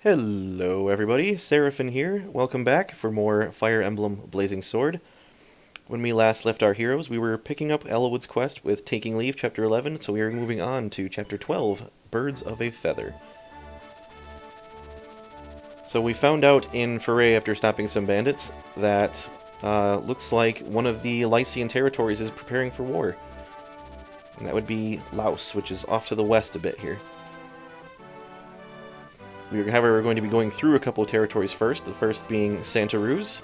Hello everybody, Seraphin here. Welcome back for more Fire Emblem Blazing Sword. When we last left our heroes, we were picking up Eliwood's quest with Taking Leave, Chapter 11, so we are moving on to Chapter 12, Birds of a Feather. So we found out in Foray, after stopping some bandits, that looks like one of the Lycian territories is preparing for war. And that would be Laos, which is off to the west a bit here. However, we're going to be going through a couple of territories first, the first being Santa Ruz.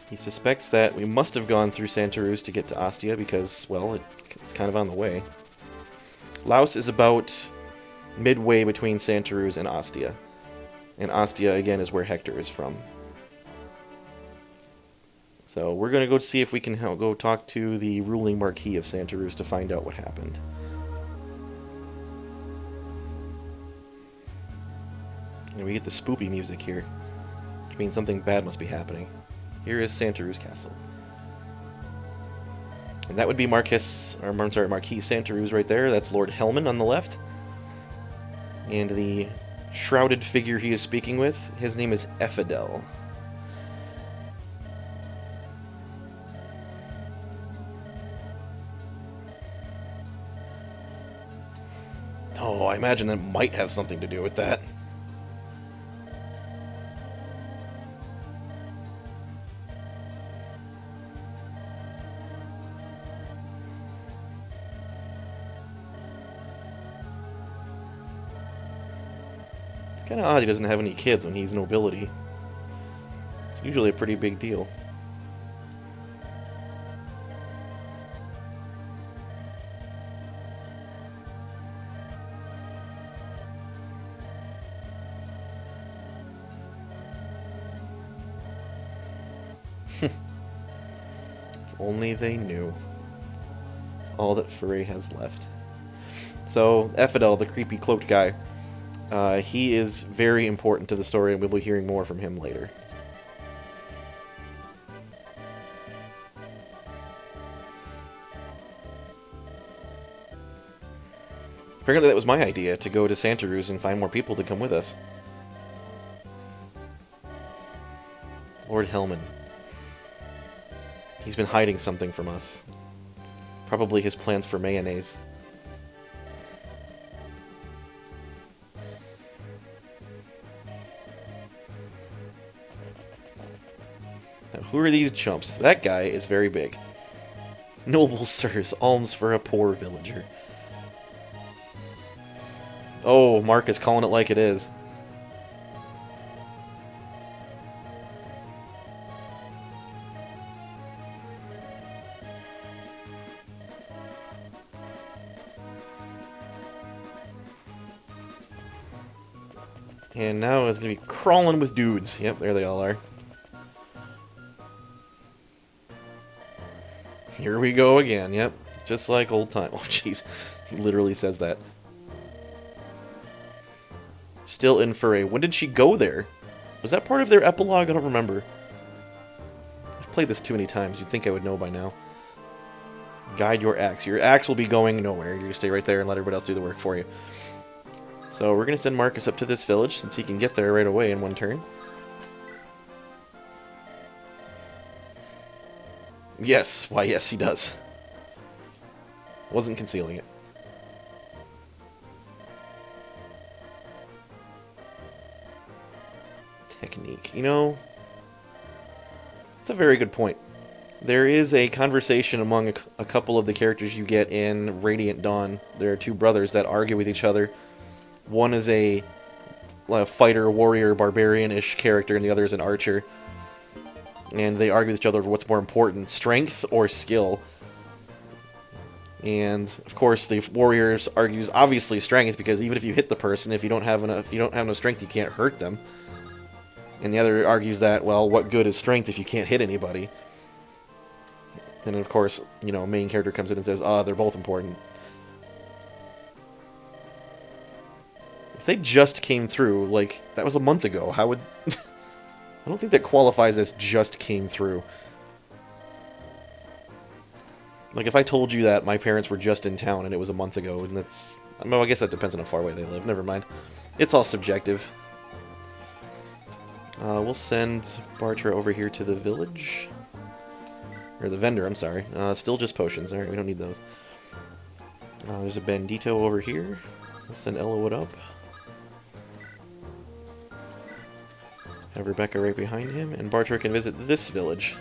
He suspects that we must have gone through Santa Ruz to get to Ostia because, well, it's kind of on the way. Laos is about midway between Santa Ruz and Ostia. And Ostia, again, is where Hector is from. So we're going to go see if we can go talk to the ruling Marquis of Santa Ruz to find out what happened. And we get the spoopy music here, which means something bad must be happening. Here is Santa Ruz Castle. And that would be Marquis Santa Ruz right there. That's Lord Helman on the left. And the shrouded figure he is speaking with, his name is Eliwood. Oh, I imagine that might have something to do with that. It's kind of odd he doesn't have any kids when he's nobility. It's usually a pretty big deal. If only they knew all that Foray has left. So, Eliwood, the creepy cloaked guy, he is very important to the story, and we'll be hearing more from him later. Apparently that was my idea, to go to Santa Ruz and find more people to come with us. Lord Helman. He's been hiding something from us. Probably his plans for mayonnaise. Now, who are these chumps? That guy is very big. Noble sirs, alms for a poor villager. Oh, Mark is calling it like it is. And now it's going to be crawling with dudes. Yep, there they all are. Here we go again, yep. Just like old time. Oh, jeez. He literally says that. Still in Foray. When did she go there? Was that part of their epilogue? I don't remember. I've played this too many times. You'd think I would know by now. Guide your axe. Your axe will be going nowhere. You're going to stay right there and let everybody else do the work for you. So we're going to send Marcus up to this village, since he can get there right away in one turn. Yes, why yes, he does. Wasn't concealing it. Technique. You know, it's a very good point. There is a conversation among a couple of the characters you get in Radiant Dawn. There are two brothers that argue with each other. One is a fighter, warrior, barbarian-ish character, and the other is an archer. And they argue with each other over what's more important, strength or skill. And of course, the warrior argues obviously strength, because even if you hit the person, if you don't have enough strength, you can't hurt them. And the other argues that, well, what good is strength if you can't hit anybody? And then of course, you know, main character comes in and says, they're both important. They just came through, like, that was a month ago. How would... I don't think that qualifies as just came through. Like, if I told you that my parents were just in town and it was a month ago, and that's Well, I guess that depends on how far away they live. Never mind. It's all subjective. We'll send Bartra over here to the village. Or the vendor, I'm sorry. Still just potions. Alright, we don't need those. There's a bandito over here. We'll send Eliwood up. Have Rebecca right behind him, and Bartra can visit this village.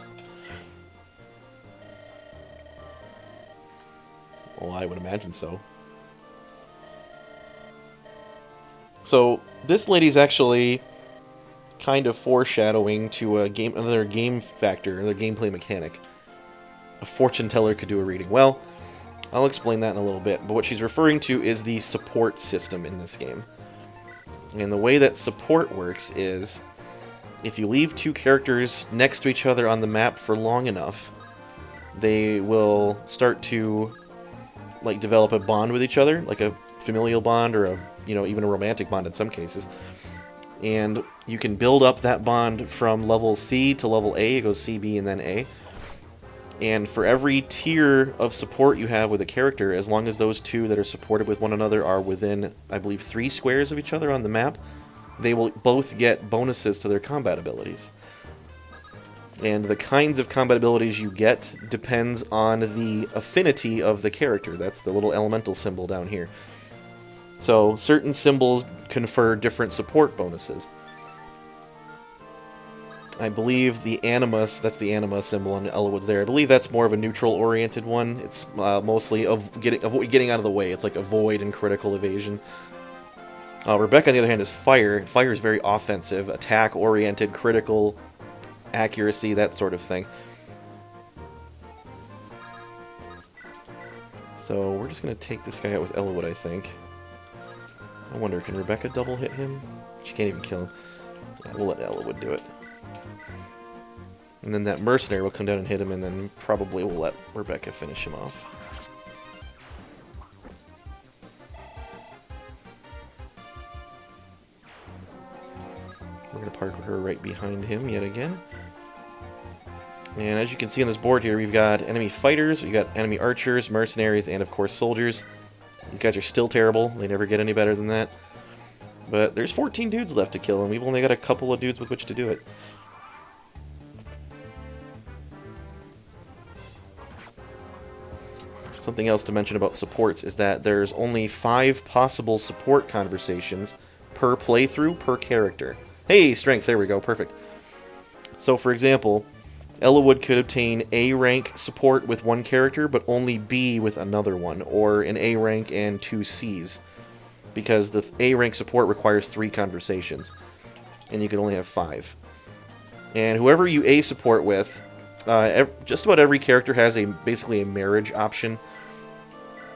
Well, I would imagine so. So, this lady's actually kind of foreshadowing to another game factor, another gameplay mechanic. A fortune teller could do a reading. Well, I'll explain that in a little bit, but what she's referring to is the support system in this game. And the way that support works is, if you leave two characters next to each other on the map for long enough, they will start to like develop a bond with each other, like a familial bond or a, even a romantic bond in some cases. And you can build up that bond from level C to level A. It goes C, B, and then A. And for every tier of support you have with a character, as long as those two that are supported with one another are within, I believe, 3 squares of each other on the map, they will both get bonuses to their combat abilities. And the kinds of combat abilities you get depends on the affinity of the character. That's the little elemental symbol down here. So certain symbols confer different support bonuses. I believe the Animus, that's the Anima symbol on Eliwood's there. I believe that's more of a neutral-oriented one. It's mostly getting out of the way. It's like avoid and critical evasion. Rebecca, on the other hand, is fire. Fire is very offensive, attack-oriented, critical, accuracy, that sort of thing. So we're just going to take this guy out with Eliwood, I think. I wonder, can Rebecca double hit him? She can't even kill him. Yeah, we'll let Eliwood do it. And then that mercenary will come down and hit him, and then probably we'll let Rebecca finish him off. We're going to park her right behind him yet again. And as you can see on this board here, we've got enemy fighters, we've got enemy archers, mercenaries, and of course soldiers. These guys are still terrible. They never get any better than that. But there's 14 dudes left to kill, and we've only got a couple of dudes with which to do it. Something else to mention about supports is that there's only 5 possible support conversations per playthrough per character. Hey, strength, there we go, perfect. So for example, Eliwood could obtain A rank support with one character, but only B with another one, or an A rank and 2 Cs, because the A rank support requires 3 conversations, and you can only have 5. And whoever you A support with, just about every character has basically a marriage option.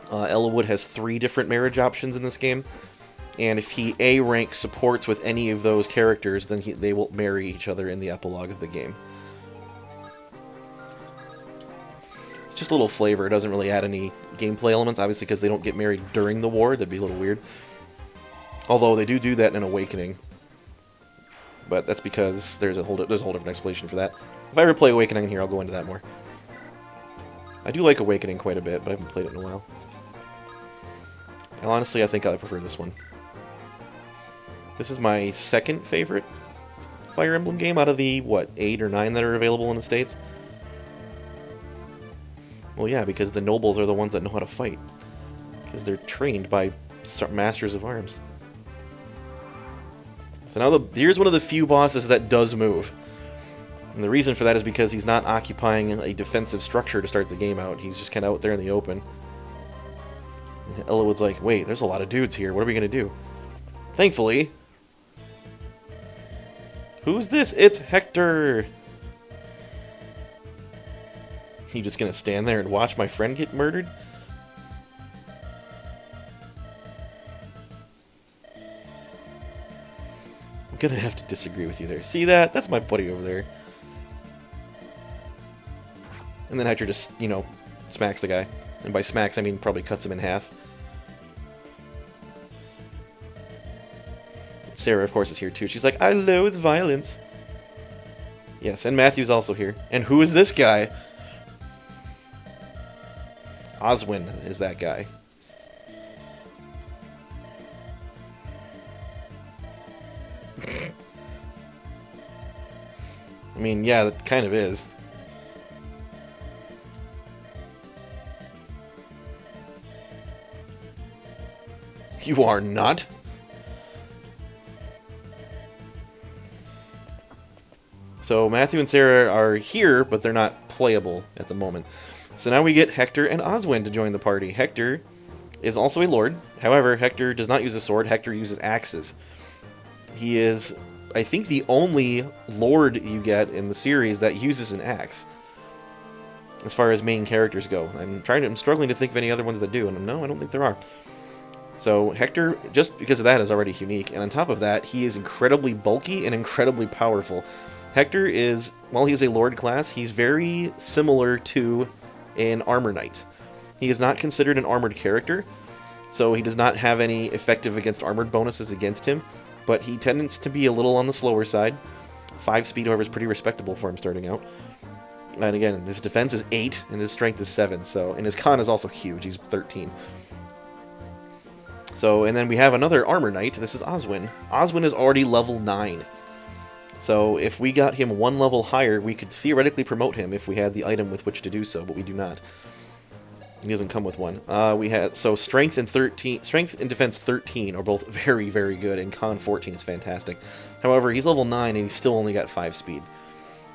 Eliwood has 3 different marriage options in this game, and if he A rank supports with any of those characters, then they will marry each other in the epilogue of the game. It's just a little flavor. It doesn't really add any gameplay elements, obviously, because they don't get married during the war. That'd be a little weird. Although they do that in Awakening, but that's because there's a whole different explanation for that. If I ever play Awakening here, I'll go into that more. I do like Awakening quite a bit, but I haven't played it in a while. And honestly, I think I prefer this one. This is my second favorite Fire Emblem game out of the, 8 or 9 that are available in the States? Well, yeah, because the nobles are the ones that know how to fight. Because they're trained by masters of arms. So now here's one of the few bosses that does move. And the reason for that is because he's not occupying a defensive structure to start the game out. He's just kind of out there in the open. And Eliwood's like, wait, there's a lot of dudes here. What are we going to do? Thankfully... Who's this? It's Hector! You just going to stand there and watch my friend get murdered? I'm going to have to disagree with you there. See that? That's my buddy over there. And then Hector just, smacks the guy. And by smacks, I mean probably cuts him in half. Sarah, of course, is here too. She's like, I loathe violence. Yes, and Matthew's also here. And who is this guy? Oswin is that guy. I mean, yeah, that kind of is. You are not? So Matthew and Sarah are here, but they're not playable at the moment. So now we get Hector and Oswin to join the party. Hector is also a lord. However, Hector does not use a sword. Hector uses axes. He is, I think, the only lord you get in the series that uses an axe, as far as main characters go. I'm struggling to think of any other ones that do, and no, I don't think there are. So Hector, just because of that, is already unique, and on top of that, he is incredibly bulky and incredibly powerful. Hector is, while he's a lord class, he's very similar to an armor knight. He is not considered an armored character, so he does not have any effective against armored bonuses against him, but he tends to be a little on the slower side. 5 speed, however, is pretty respectable for him starting out. And again, his defense is 8, and his strength is 7, so, and his con is also huge, he's 13. So, and then we have another armor knight, this is Oswin. Oswin is already level 9. So if we got him 1 level higher, we could theoretically promote him if we had the item with which to do so, but we do not. He doesn't come with one. So strength and defense 13 are both very, very good, and con 14 is fantastic. However, he's level 9 and he's still only got 5 speed.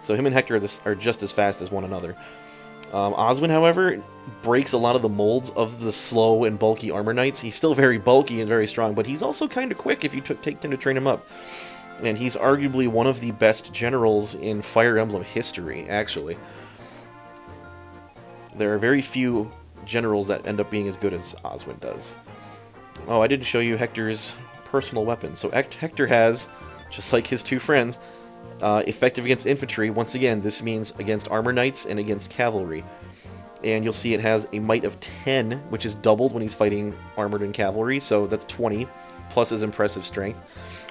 So him and Hector are just as fast as one another. Oswin, however, breaks a lot of the molds of the slow and bulky armor knights. He's still very bulky and very strong, but he's also kind of quick if you take time to train him up. And he's arguably one of the best generals in Fire Emblem history, actually. There are very few generals that end up being as good as Oswin does. Oh, I didn't show you Hector's personal weapon. So Hector has, just like his 2 friends, effective against infantry. Once again, this means against armor knights and against cavalry. And you'll see it has a might of 10, which is doubled when he's fighting armored and cavalry, so that's 20, plus his impressive strength.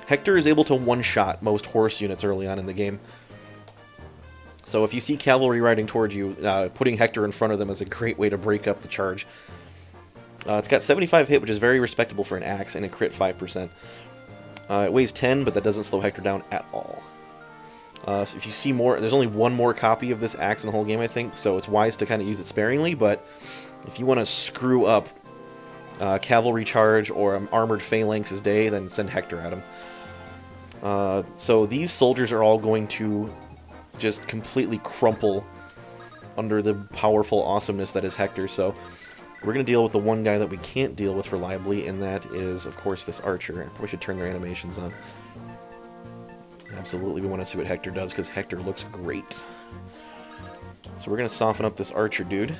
Hector is able to one-shot most horse units early on in the game. So if you see cavalry riding towards you, putting Hector in front of them is a great way to break up the charge. It's got 75 hit, which is very respectable for an axe, and a crit 5%. It weighs 10, but that doesn't slow Hector down at all. So if you see more, there's only 1 more copy of this axe in the whole game, I think, so it's wise to kind of use it sparingly, but if you want to screw up cavalry charge or armored phalanx's day, then send Hector at him. So these soldiers are all going to just completely crumple under the powerful awesomeness that is Hector, so we're going to deal with the one guy that we can't deal with reliably, and that is, of course, this archer. I probably should turn their animations on. Absolutely, we want to see what Hector does, because Hector looks great. So we're going to soften up this archer dude.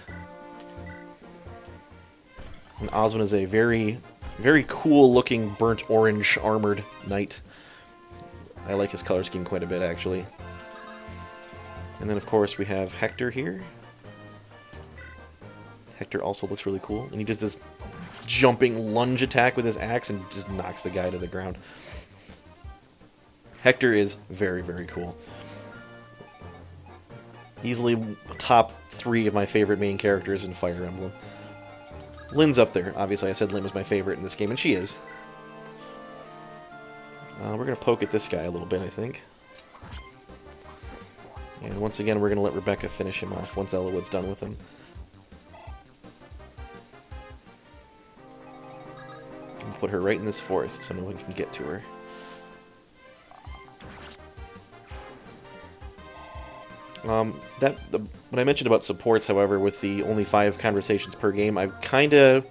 And Oswin is a very, very cool-looking burnt orange armored knight. I like his color scheme quite a bit, actually. And then, of course, we have Hector here. Hector also looks really cool. And he does this jumping lunge attack with his axe and just knocks the guy to the ground. Hector is very, very cool. Easily top 3 of my favorite main characters in Fire Emblem. Lynn's up there. Obviously, I said Lynn was my favorite in this game, and she is. We're going to poke at this guy a little bit, I think. And once again, we're going to let Rebecca finish him off once Eliwood's done with him. And put her right in this forest so no one can get to her. What I mentioned about supports, however, with the only 5 conversations per game, I've kind of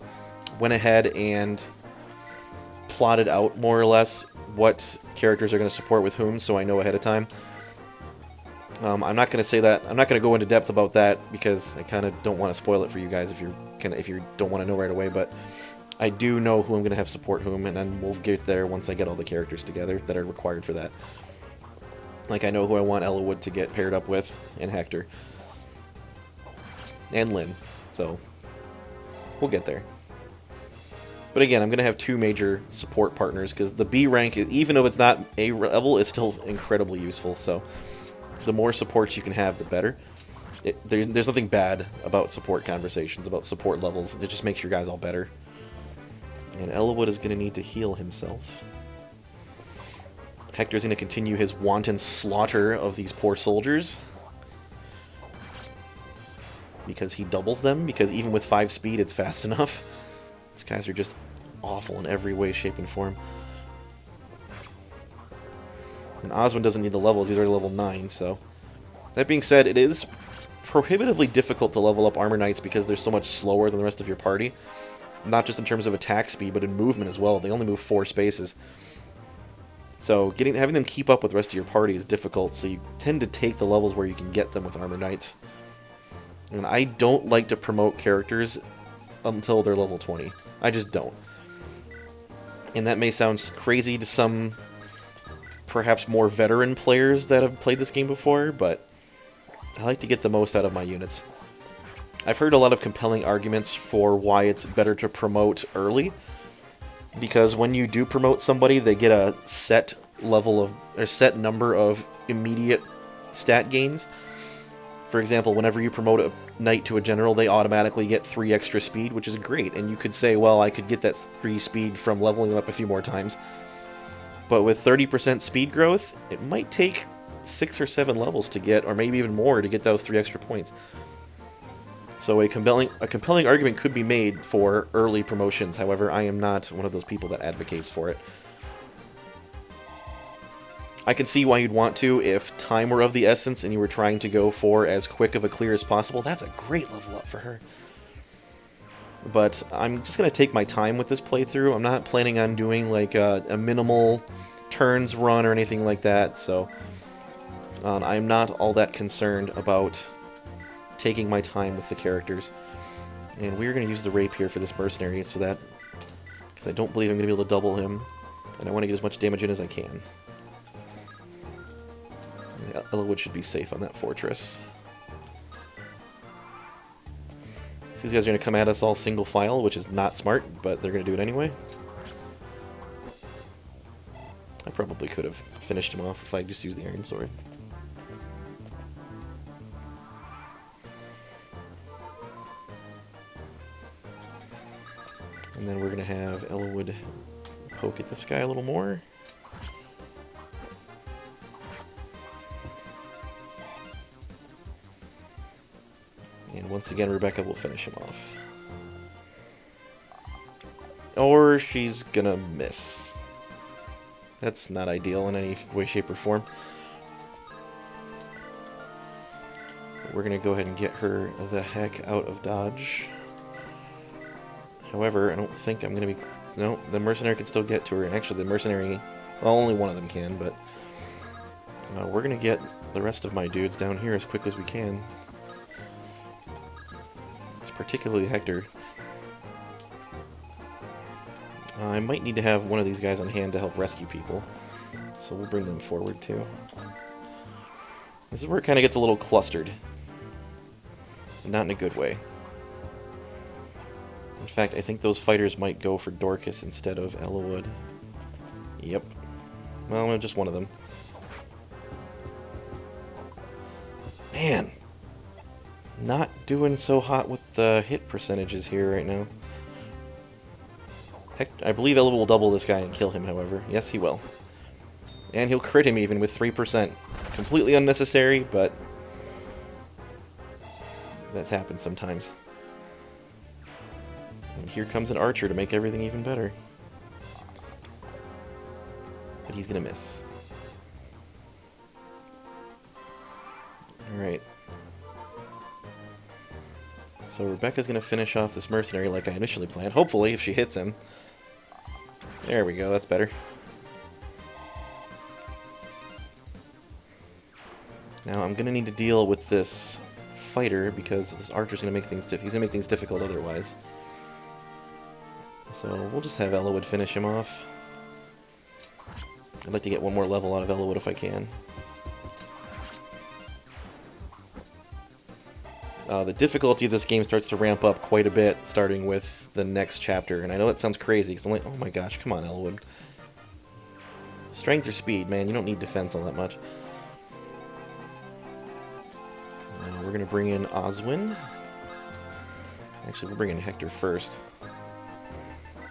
went ahead and plotted out more or less what characters are going to support with whom, so I know ahead of time. I'm not going to say that. I'm not going to go into depth about that because I kind of don't want to spoil it for you guys if you don't want to know right away. But I do know who I'm going to have support whom, and then we'll get there once I get all the characters together that are required for that. Like I know who I want Eliwood to get paired up with, and Hector, and Lynn. So we'll get there. But again, I'm going to have 2 major support partners, because the B rank, even though it's not A level, is still incredibly useful. So the more supports you can have, the better. There's nothing bad about support conversations, about support levels. It just makes your guys all better. And Eliwood is going to need to heal himself. Hector's going to continue his wanton slaughter of these poor soldiers. Because he doubles them, because even with 5 speed, it's fast enough. These guys are just awful in every way, shape, and form. And Oswin doesn't need the levels, he's already level 9, so... That being said, it is prohibitively difficult to level up Armor Knights because they're so much slower than the rest of your party. Not just in terms of attack speed, but in movement as well. They only move 4 spaces. So having them keep up with the rest of your party is difficult, so you tend to take the levels where you can get them with Armor Knights. And I don't like to promote characters until they're level 20. I just don't. And that may sound crazy to some perhaps more veteran players that have played this game before, but I like to get the most out of my units. I've heard a lot of compelling arguments for why it's better to promote early, because when you do promote somebody, they get a set level of, or set number of immediate stat gains. For example, whenever you promote a knight to a general, they automatically get 3 extra speed, which is great. And you could say, well, I could get that 3 speed from leveling them up a few more times. But with 30% speed growth, it might take 6 or 7 levels to get, or maybe even more, to get those 3 extra points. So a compelling argument could be made for early promotions. However, I am not one of those people that advocates for it. I can see why you'd want to if time were of the essence and you were trying to go for as quick of a clear as possible. That's a great level up for her. But I'm just going to take my time with this playthrough. I'm not planning on doing like a minimal turns run or anything like that, so I'm not all that concerned about taking my time with the characters. And we're going to use the rapier for this mercenary, so that, because I don't believe I'm going to be able to double him, and I want to get as much damage in as I can. Eliwood should be safe on that fortress. So these guys are going to come at us all single file, which is not smart, but they're going to do it anyway. I probably could have finished him off if I just used the iron sword. And then we're going to have Eliwood poke at this guy a little more. And once again, Rebecca will finish him off. Or she's gonna miss. That's not ideal in any way, shape, or form. We're gonna go ahead and get her the heck out of dodge. However, I don't think I'm gonna be... No, the mercenary can still get to her. And actually, the mercenary... Well, only one of them can, but... we're gonna get the rest of my dudes down here as quick as we can. Particularly Hector. I might need to have one of these guys on hand to help rescue people, so we'll bring them forward too. This is where it kind of gets a little clustered. Not in a good way. In fact, I think those fighters might go for Dorcas instead of Eliwood. Yep. Well, just one of them. Man! Not doing so hot with the hit percentages here right now. Heck, I believe Eliwood will double this guy and kill him, however. Yes, he will. And he'll crit him even with 3%. Completely unnecessary, but... that's happened sometimes. And here comes an archer to make everything even better. But he's gonna miss. Alright. So Rebecca's going to finish off this mercenary like I initially planned. Hopefully, if she hits him. There we go, that's better. Now I'm going to need to deal with this fighter because this archer's going to make things he's going to make things difficult otherwise. So we'll just have Eliwood finish him off. I'd like to get one more level out of Eliwood if I can. The difficulty of this game starts to ramp up quite a bit, starting with the next chapter. And I know that sounds crazy, because I'm like, oh my gosh, come on, Eliwood. Strength or speed, man, you don't need defense all that much. We're going to bring in Oswin. Actually, we'll bring in Hector first,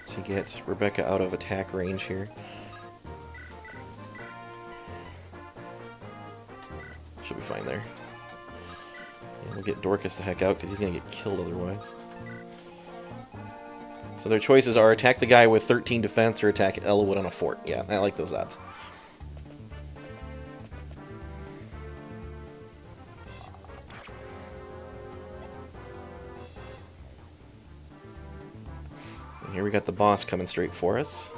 to get Rebecca out of attack range here. We'll get Dorcas the heck out, because he's going to get killed otherwise. So their choices are attack the guy with 13 defense or attack Eliwood on a fort. Yeah, I like those odds. And here we got the boss coming straight for us.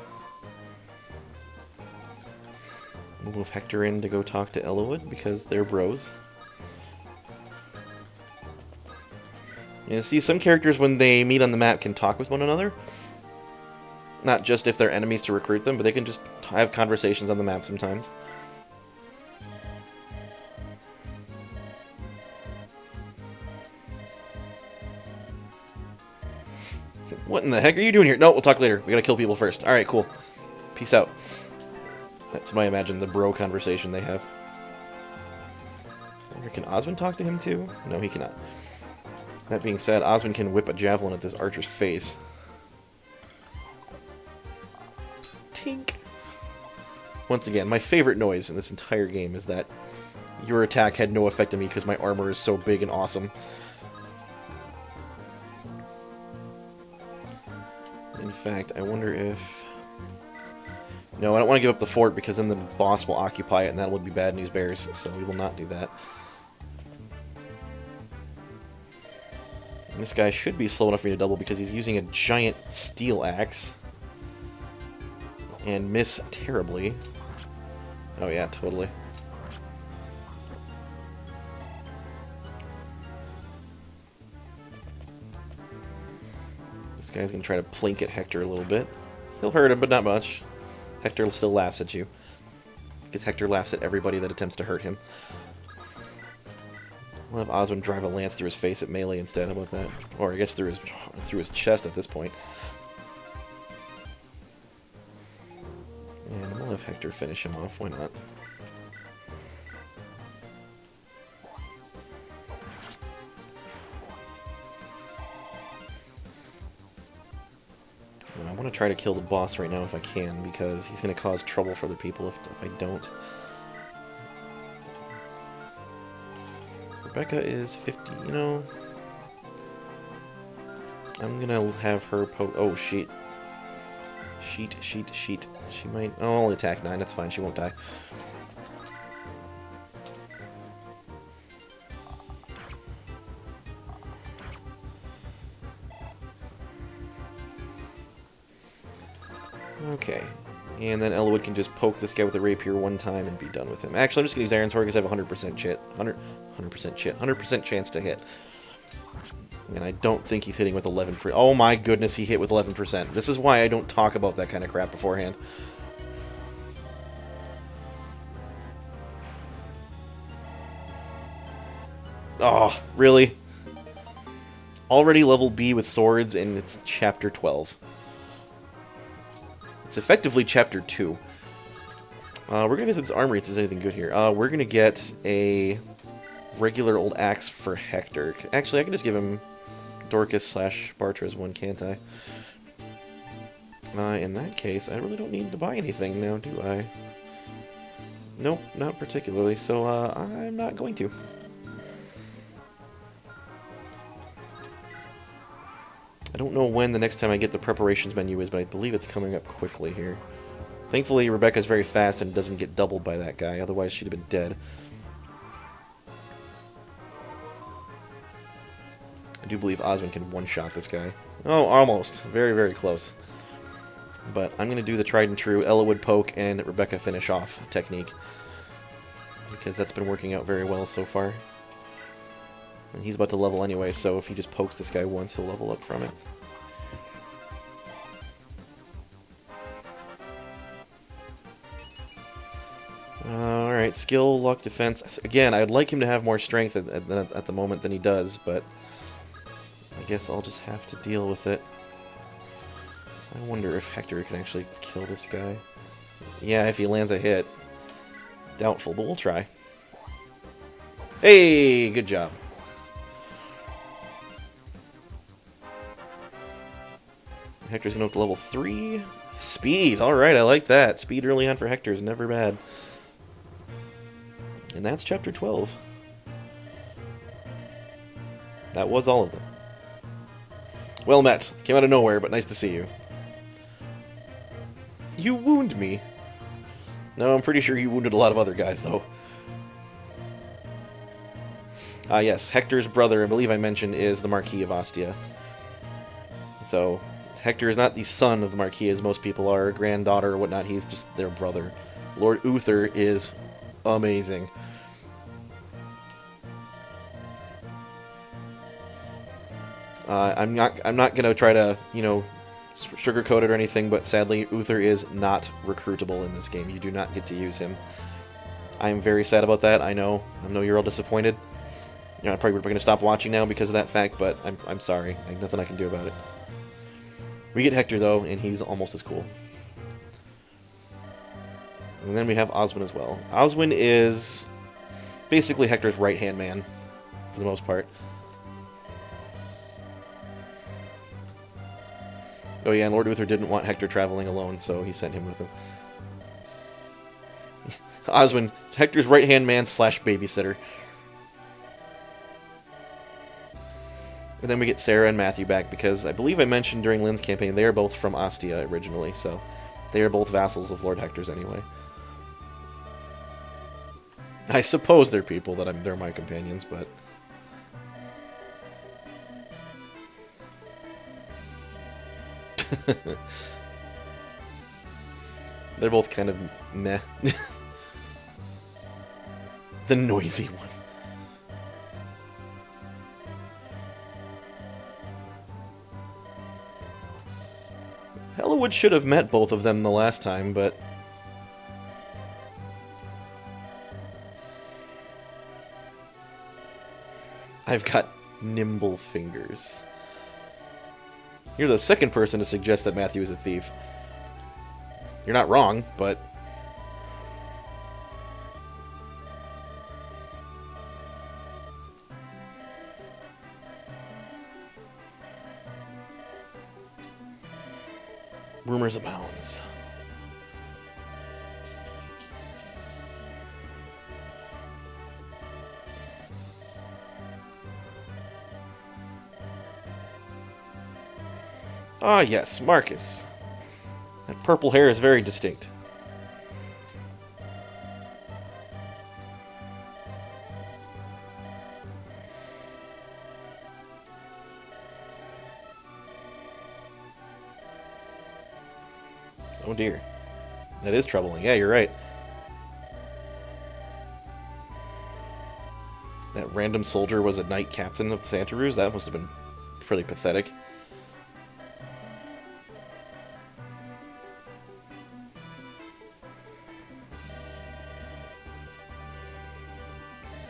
We'll move Hector in to go talk to Eliwood because they're bros. You see, some characters when they meet on the map can talk with one another. Not just if they're enemies to recruit them, but they can just have conversations on the map sometimes. What in the heck are you doing here? No, we'll talk later. We gotta kill people first. Alright, cool. Peace out. That's what I imagine the bro conversation they have. Can Osmond talk to him too? No, he cannot. That being said, Osmond can whip a javelin at this archer's face. Tink! Once again, my favorite noise in this entire game is that your attack had no effect on me because my armor is so big and awesome. In fact, I wonder if... No, I don't want to give up the fort because then the boss will occupy it and that would be bad news bears, so we will not do that. And this guy should be slow enough for me to double because he's using a giant steel axe. And miss terribly. Oh yeah, totally. This guy's gonna try to plink at Hector a little bit. He'll hurt him, but not much. Hector still laughs at you. Because Hector laughs at everybody that attempts to hurt him. We'll have Osmond drive a lance through his face at melee instead. How about that? Or I guess through his chest at this point. And we'll have Hector finish him off. Why not? And I want to try to kill the boss right now if I can, because he's going to cause trouble for the people if I don't. Rebecca is 50, you know. I'm gonna have her poke. Oh, sheet. Sheet. She might. Oh, I'll only attack 9. That's fine. She won't die. Okay. And then Eliwood can just poke this guy with a rapier one time and be done with him. Actually, I'm just going to use Iron Sword because I have 100% chit. 100% chance to hit. And I don't think he's hitting with 11%. Oh my goodness, he hit with 11%. This is why I don't talk about that kind of crap beforehand. Oh, really? Already level B with swords, and it's chapter 12. It's effectively chapter 2. We're going to visit this armory if there's anything good here. We're going to get a regular old axe for Hector. Actually, I can just give him Dorcas / Bartra's one, can't I? In that case, I really don't need to buy anything now, do I? Nope, not particularly, so I'm not going to. I don't know when the next time I get the preparations menu is, but I believe it's coming up quickly here. Thankfully, Rebecca's very fast and doesn't get doubled by that guy, otherwise she'd have been dead. I do believe Osmond can one-shot this guy. Oh, almost. Very, very close. But I'm going to do the tried and true Eliwood poke and Rebecca finish off technique. Because that's been working out very well so far. And he's about to level anyway, so if he just pokes this guy once, he'll level up from it. Alright, skill, luck, defense. Again, I'd like him to have more strength at the moment than he does, but I guess I'll just have to deal with it. I wonder if Hector can actually kill this guy. Yeah, if he lands a hit. Doubtful, but we'll try. Hey, good job. Hector's going up to level 3. Speed! Alright, I like that. Speed early on for Hector is never bad. And that's chapter 12. That was all of them. Well met. Came out of nowhere, but nice to see you. You wound me. No, I'm pretty sure you wounded a lot of other guys, though. Ah, yes. Hector's brother, I believe I mentioned, is the Marquis of Ostia. So, Hector is not the son of the Marquis, as most people are, granddaughter or whatnot. He's just their brother. Lord Uther is amazing. I'm not gonna try to, sugarcoat it or anything, but sadly, Uther is not recruitable in this game. You do not get to use him. I am very sad about that. I know you're all disappointed. I'm probably going to stop watching now because of that fact, but I'm sorry. There's nothing I can do about it. We get Hector though, and he's almost as cool. And then we have Oswin as well. Oswin is basically Hector's right-hand man, for the most part. Oh yeah, and Lord Uther didn't want Hector traveling alone, so he sent him with him. Oswin, Hector's right-hand man / babysitter. And then we get Sarah and Matthew back, because I believe I mentioned during Lynn's campaign, they are both from Ostia originally, so they are both vassals of Lord Hector's anyway. I suppose they're people they're my companions, but... They're both kind of meh. The noisy one. Eliwood should have met both of them the last time, but... I've got nimble fingers. You're the second person to suggest that Matthew is a thief. You're not wrong, but... Rumors abounds. Ah, yes, Marcus. That purple hair is very distinct. Oh dear. That is troubling. Yeah, you're right. That random soldier was a knight captain of Santa Ruz? That must have been pretty pathetic.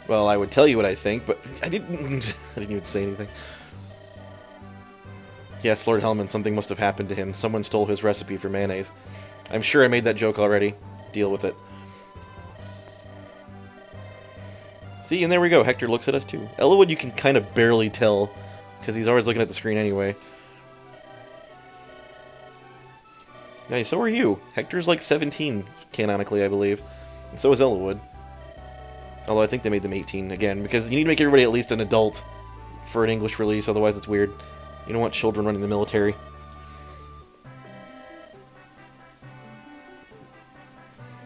Well, I would tell you what I think, but I didn't even say anything. Yes, Lord Hellman, something must have happened to him. Someone stole his recipe for mayonnaise. I'm sure I made that joke already. Deal with it. See, and there we go. Hector looks at us too. Eliwood you can kind of barely tell, because he's always looking at the screen anyway. Yeah, so are you. Hector's like 17, canonically, I believe. And so is Eliwood. Although I think they made them 18 again, because you need to make everybody at least an adult for an English release, otherwise it's weird. You don't want children running the military.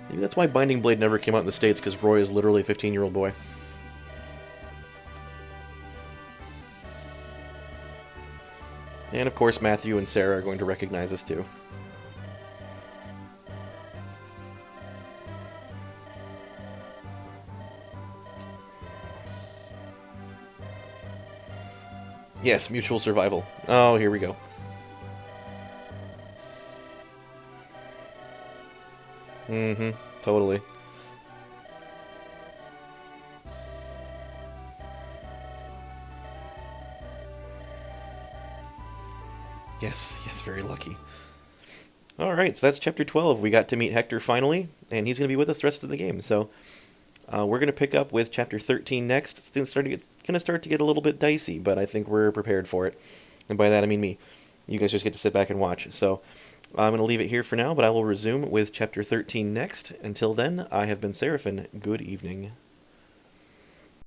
Maybe that's why Binding Blade never came out in the States, because Roy is literally a 15-year-old boy. And of course Matthew and Sarah are going to recognize us too. Yes, mutual survival. Oh, here we go. Mm-hmm, totally. Yes, very lucky. Alright, so that's Chapter 12. We got to meet Hector finally, and he's going to be with us the rest of the game. So, we're going to pick up with Chapter 13 next. It's going to start to get a little bit dicey, but I think we're prepared for it. And by that, I mean me. You guys just get to sit back and watch. So, I'm going to leave it here for now, but I will resume with Chapter 13 next. Until then, I have been Seraphin. Good evening.